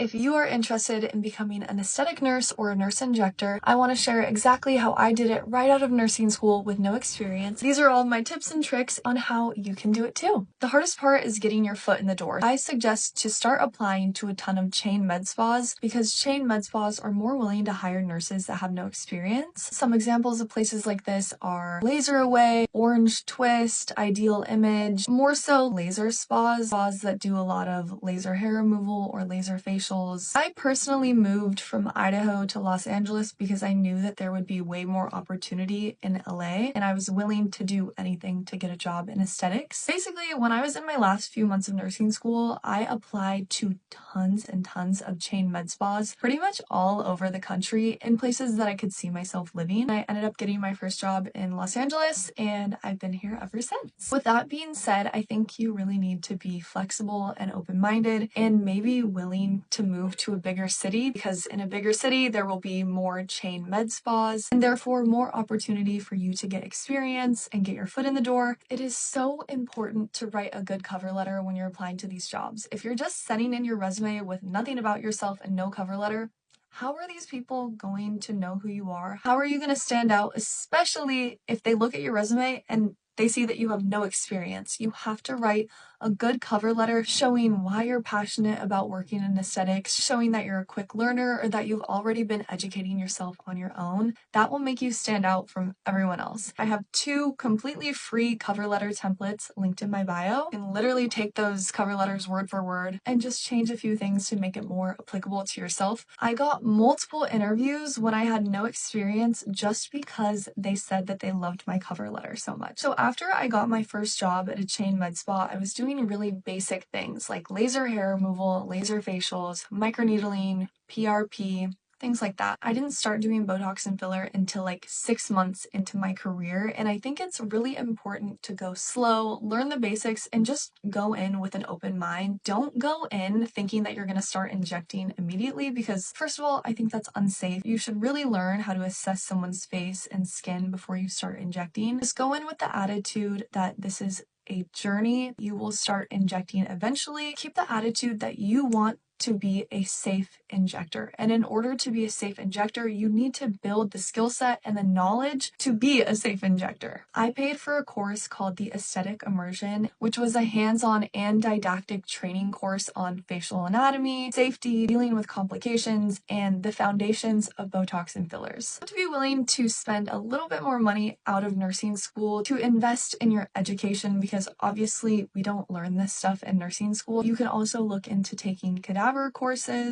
If you are interested in becoming an aesthetic nurse or a nurse injector, I want to share exactly how I did it right out of nursing school with no experience. These are all my tips and tricks on how you can do it too. The hardest part is getting your foot in the door. I suggest to start applying to a ton of chain med spas because chain med spas are more willing to hire nurses that have no experience. Some examples of places like this are Laser Away, Orange Twist, Ideal Image, more so laser spas that do a lot of laser hair removal or laser facials. I personally moved from Idaho to Los Angeles because I knew that there would be way more opportunity in LA, and I was willing to do anything to get a job in aesthetics. Basically, when I was in my last few months of nursing school, I applied to tons and tons of chain med spas, pretty much all over the country in places that I could see myself living. I ended up getting my first job in Los Angeles, and I've been here ever since. With that being said, I think you really need to be flexible and open-minded and maybe willing to move to a bigger city, because in a bigger city there will be more chain med spas and therefore more opportunity for you to get experience and get your foot in the door. It is so important to write a good cover letter when you're applying to these jobs. If you're just sending in your resume with nothing about yourself and no cover letter, how are these people going to know who you are? How are you going to stand out, especially if they look at your resume and they see that you have no experience? You have to write a good cover letter showing why you're passionate about working in aesthetics, showing that you're a quick learner or that you've already been educating yourself on your own. That will make you stand out from everyone else. I have 2 completely free cover letter templates linked in my bio. You can literally take those cover letters word for word and just change a few things to make it more applicable to yourself. I got multiple interviews when I had no experience just because they said that they loved my cover letter so much. So after I got my first job at a chain med spa, I was doing really basic things like laser hair removal, laser facials, microneedling, PRP, things like that. I didn't start doing Botox and filler until like 6 months into my career, and I think it's really important to go slow, learn the basics, and just go in with an open mind. Don't go in thinking that you're going to start injecting immediately because, first of all, I think that's unsafe. You should really learn how to assess someone's face and skin before you start injecting. Just go in with the attitude that this is a journey. You will start injecting eventually. Keep the attitude that you want to be a safe injector. And in order to be a safe injector, you need to build the skill set and the knowledge to be a safe injector. I paid for a course called the Aesthetic Immersion, which was a hands-on and didactic training course on facial anatomy, safety, dealing with complications, and the foundations of Botox and fillers. You have to be willing to spend a little bit more money out of nursing school to invest in your education, because obviously we don't learn this stuff in nursing school. You can also look into taking cadaver courses.